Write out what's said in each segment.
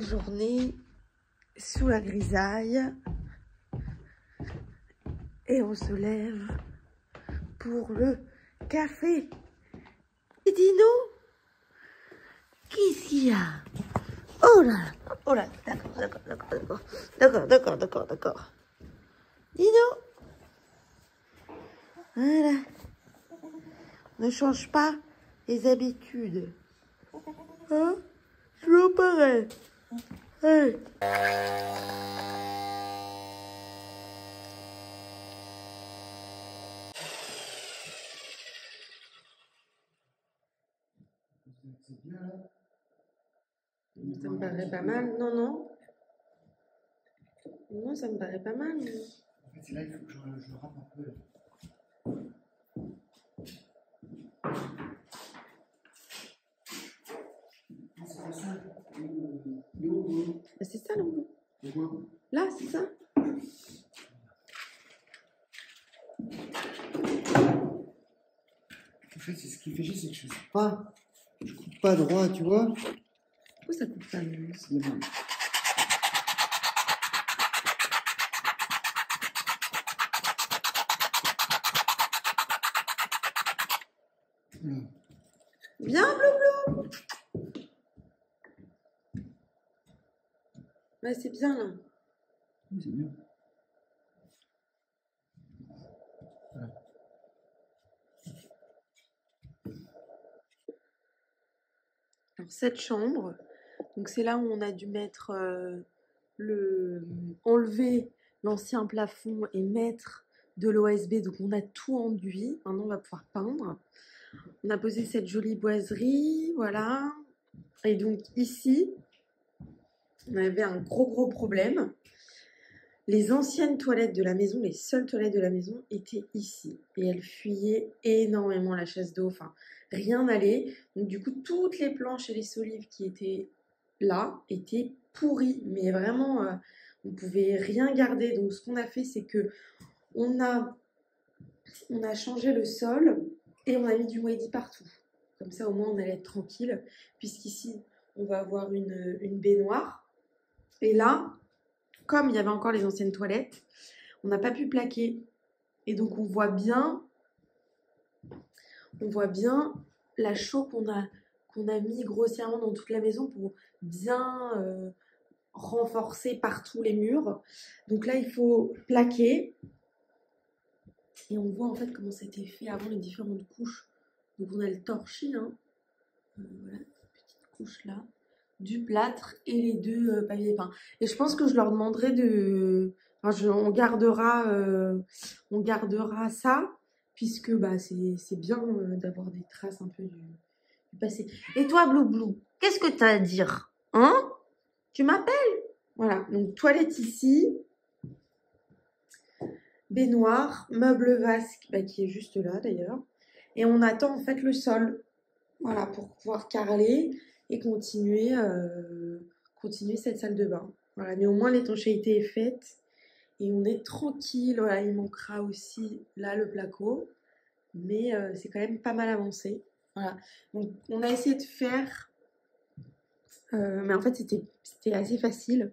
journée sous la grisaille et on se lève pour le café. Et dis-nous, qu'est-ce qu'il y a? Oh là, d'accord. Dis-nous. Voilà. Ne change pas les habitudes. Hein? Toujours pareil. Hey. Ça me paraît pas mal. Non, ça me paraît pas mal. En fait, c'est là il faut que je le râpe un peu. C'est pas ça. C'est ça le boulot. Pourquoi? Là, c'est ça. En fait, c'est ce qui fait chier, c'est que je coupe pas droit, tu vois. Pourquoi ça coupe pas mieux? C'est bien. Bien, Blou. Ouais, c'est bien là. Oui, c'est bien. Voilà. Alors, cette chambre, donc c'est là où on a dû mettre enlever l'ancien plafond et mettre de l'OSB. Donc on a tout enduit. Maintenant on va pouvoir peindre. On a posé cette jolie boiserie, voilà. Et donc ici, on avait un gros problème. Les anciennes toilettes de la maison, les seules toilettes de la maison étaient ici. Et elles fuyaient énormément la chasse d'eau. Enfin, rien n'allait. Donc du coup, toutes les planches et les solives qui étaient là étaient pourries. Mais vraiment, on ne pouvait rien garder. Donc ce qu'on a fait, c'est que on a changé le sol et on a mis du Wadi partout. Comme ça, au moins, on allait être tranquille. Puisqu'ici, on va avoir une baignoire. Et là, comme il y avait encore les anciennes toilettes, on n'a pas pu plaquer. Et donc, on voit bien la chaux qu'on a mis grossièrement dans toute la maison pour bien renforcer partout les murs. Donc là, il faut plaquer. Et on voit en fait comment c'était fait avant les différentes couches. Donc on a le torchis, hein. Voilà, petite couche là, du plâtre et les deux papiers peints. Et je pense que je leur demanderai de... Enfin, on gardera ça, puisque bah, c'est bien d'avoir des traces un peu du passé. Et toi, Blou, qu'est-ce que tu as à dire? Hein? Tu m'appelles? Voilà, donc toilette ici. Baignoire, meuble vasque, bah, qui est juste là d'ailleurs. Et on attend en fait le sol. Voilà, pour pouvoir carreler et continuer cette salle de bain. Voilà, mais au moins l'étanchéité est faite et on est tranquille. Voilà, il manquera aussi là le placo, mais c'est quand même pas mal avancé. Voilà, donc on a essayé de faire, mais en fait c'était assez facile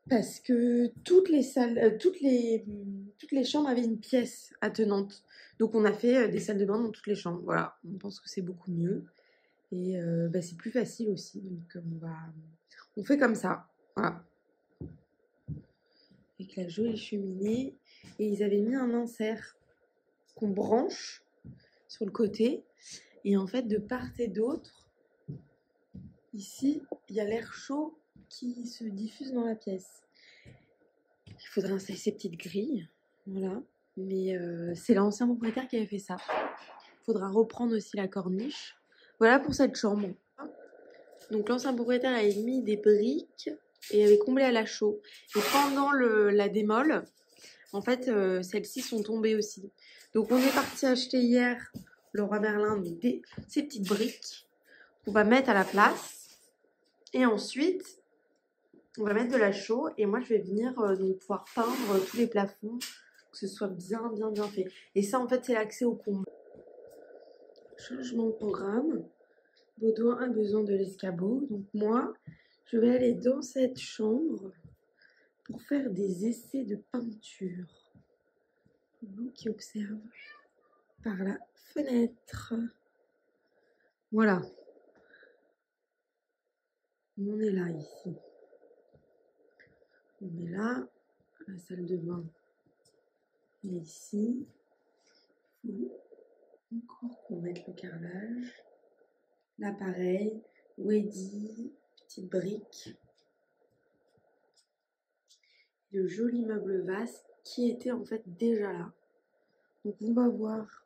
parce que toutes les salles, toutes les chambres avaient une pièce attenante. Donc on a fait des salles de bain dans toutes les chambres. Voilà, on pense que c'est beaucoup mieux. Et bah, c'est plus facile aussi, donc on fait comme ça, voilà. Avec la jolie cheminée, et ils avaient mis un insert qu'on branche sur le côté, et en fait de part et d'autre, ici, il y a l'air chaud qui se diffuse dans la pièce. Il faudrait installer ces petites grilles, voilà, mais c'est l'ancien propriétaire qui avait fait ça. Il faudra reprendre aussi la corniche. Voilà pour cette chambre. Donc l'ancien propriétaire avait mis des briques et avait comblé à la chaux. Et pendant la démole, en fait, celles-ci sont tombées aussi. Donc on est parti acheter hier, le roi Merlin, ces petites briques qu'on va mettre à la place. Et ensuite, on va mettre de la chaux. Et moi, je vais venir donc pouvoir peindre tous les plafonds, que ce soit bien fait. Et ça, en fait, c'est l'accès au comble. Changement de programme. Baudouin a besoin de l'escabeau. Donc moi, Je vais aller dans cette chambre pour faire des essais de peinture. Vous qui observe par la fenêtre. Voilà. On est là ici. On est là. La salle de bain est ici. Il faut encore qu'on mette le carrelage. Là pareil. Weddy. Petite brique. De jolis meubles vastes qui étaient en fait déjà là. Donc on va voir.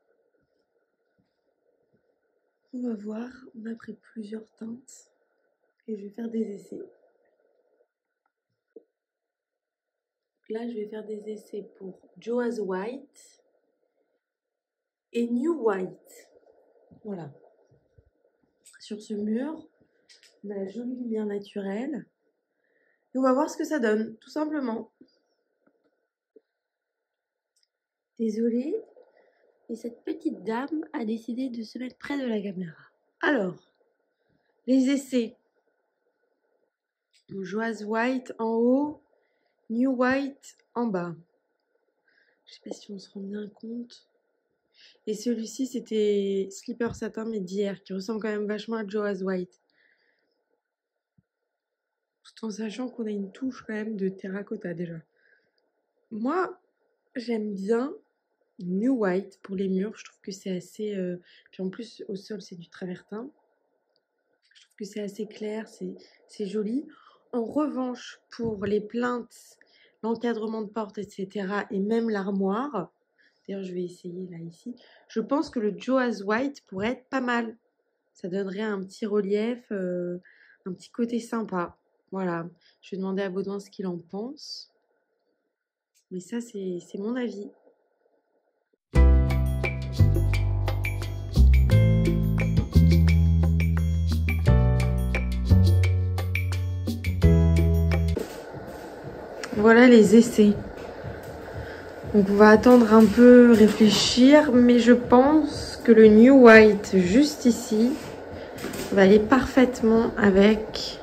On a pris plusieurs teintes et je vais faire des essais. Là je vais faire des essais pour Joaz White et New White. Voilà. Sur ce mur, on a la jolie lumière naturelle. Et on va voir ce que ça donne, tout simplement. Désolée, mais cette petite dame a décidé de se mettre près de la caméra. Alors, les essais. Joaz White en haut, New White en bas. Je sais pas si on se rend bien compte. Et celui-ci, c'était Slipper Satin, mais d'hier, qui ressemble quand même vachement à Joaz White. Tout en sachant qu'on a une touche quand même de terracotta déjà. Moi, j'aime bien New White pour les murs. Je trouve que c'est assez... Puis en plus, au sol, c'est du travertin. Je trouve que c'est assez clair, c'est joli. En revanche, pour les plinthes, l'encadrement de porte, etc. et même l'armoire, d'ailleurs, je vais essayer là, ici. Je pense que le Joaz White pourrait être pas mal. Ça donnerait un petit relief, un petit côté sympa. Voilà, je vais demander à Baudouin ce qu'il en pense. Mais ça, c'est mon avis. Voilà les essais. Donc on va attendre un peu, réfléchir, mais je pense que le New White juste ici va aller parfaitement avec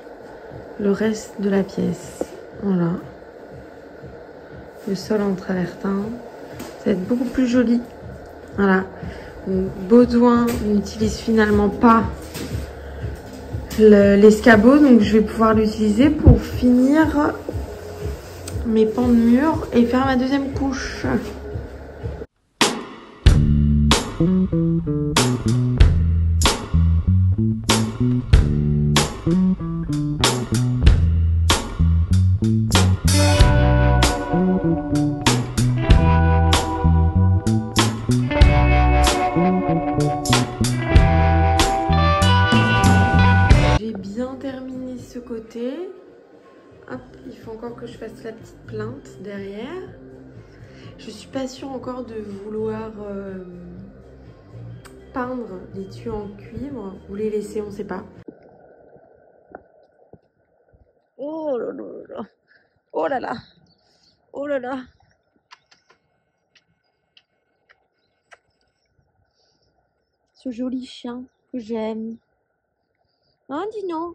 le reste de la pièce. Voilà. Le sol en travertin. Ça va être beaucoup plus joli. Voilà. Baudouin n'utilise finalement pas l'escabeau, donc je vais pouvoir l'utiliser pour finir mes pans de mur et faire ma deuxième couche. J'ai bien terminé ce côté. Hop, il faut encore que je fasse la petite plinthe derrière. Je suis pas sûre encore de vouloir peindre les tuyaux en cuivre ou les laisser, on sait pas. Oh là là là. Oh là là. Oh là là. Ce joli chien que j'aime. Hein, dis non.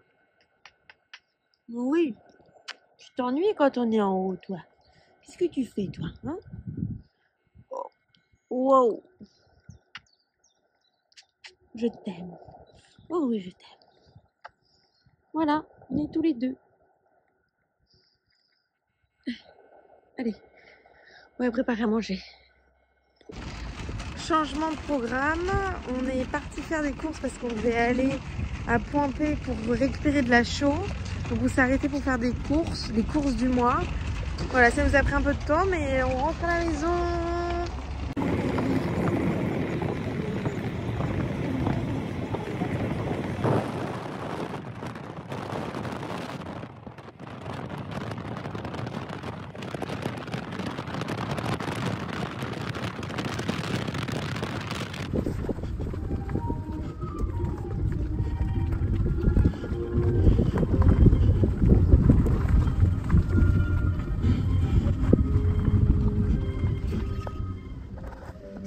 Oui. Tu t'ennuies quand on est en haut, toi. Qu'est-ce que tu fais, toi, hein? Oh. Wow. Je t'aime. Oh oui, je t'aime. Voilà, on est tous les deux. Allez, on va préparer à manger. Changement de programme. On est parti faire des courses parce qu'on devait aller à Pointé pour récupérer de la chaux. Donc on s'est arrêté pour faire des courses, les courses du mois. Voilà, ça nous a pris un peu de temps, mais on rentre à la maison.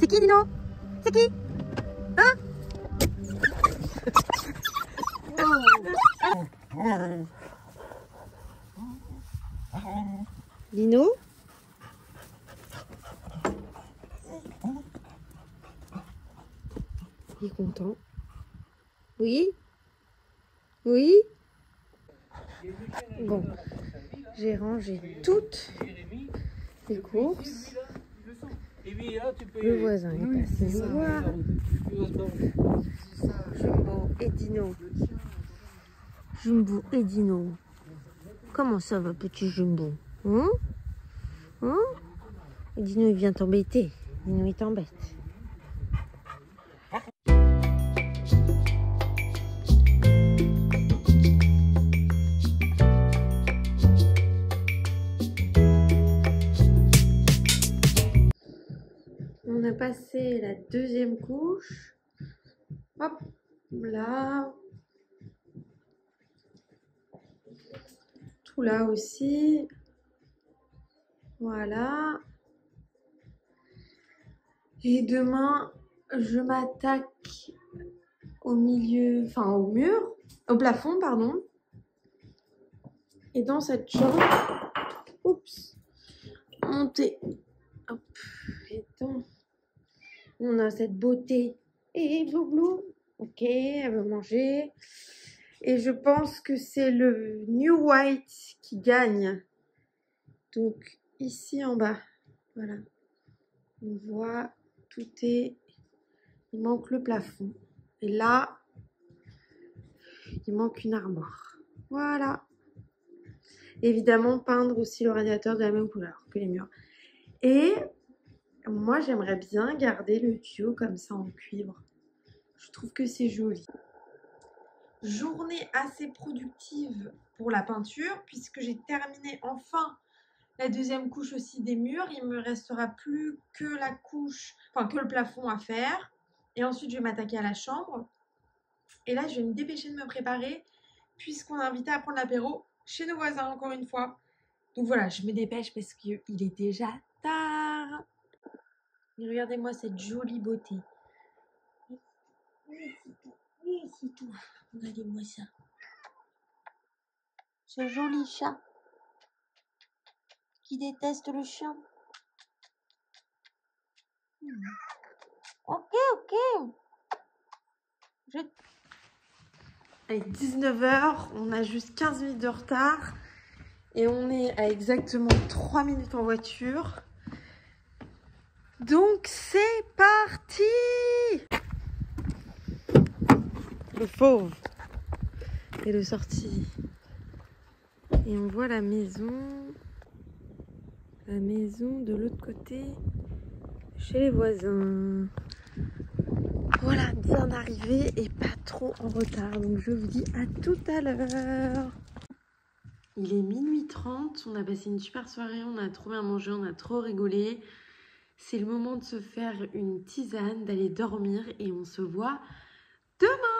C'est qui, Dino? C'est qui? Hein? Dino? Il est content. Oui? Oui? Bon, j'ai rangé toutes les courses. Le voisin est passé me voir. Jumbo et Dino. Jumbo et Dino. Comment ça va, petit Jumbo? Hein? Et Dino, il vient t'embêter. Dino, il t'embête. On a passé la deuxième couche. Hop, là. Tout là aussi. Voilà. Et demain, je m'attaque au milieu, enfin au mur, au plafond, pardon. Et dans cette chambre, oups, monter. Hop, et donc, on a cette beauté. Et Bloublou, ok, elle veut manger. Et je pense que c'est le New White qui gagne. Donc, ici en bas, voilà. On voit, tout est... Il manque le plafond. Et là, il manque une armoire. Voilà. Évidemment, peindre aussi le radiateur de la même couleur que les murs. Et moi, j'aimerais bien garder le tuyau comme ça en cuivre. Je trouve que c'est joli. Journée assez productive pour la peinture, puisque j'ai terminé enfin la deuxième couche aussi des murs. Il me restera plus que la couche, enfin que le plafond à faire. Et ensuite, je vais m'attaquer à la chambre. Et là, je vais me dépêcher de me préparer, puisqu'on est invité à prendre l'apéro chez nos voisins, encore une fois. Donc voilà, je me dépêche parce qu'il est déjà tard. Et regardez-moi cette jolie beauté. Oui, c'est tout. Regardez-moi ça. Ce joli chat qui déteste le chien. Ok, ok. Allez, 19 h, on a juste 15 minutes de retard. Et on est à exactement 3 minutes en voiture. Donc c'est parti! Le fauve est de sortie. Et on voit la maison de l'autre côté, chez les voisins. Voilà, bien arrivé et pas trop en retard. Donc je vous dis à tout à l'heure. Il est minuit 30, on a passé une super soirée, on a trouvé à manger, on a trop rigolé. C'est le moment de se faire une tisane, d'aller dormir et on se voit demain.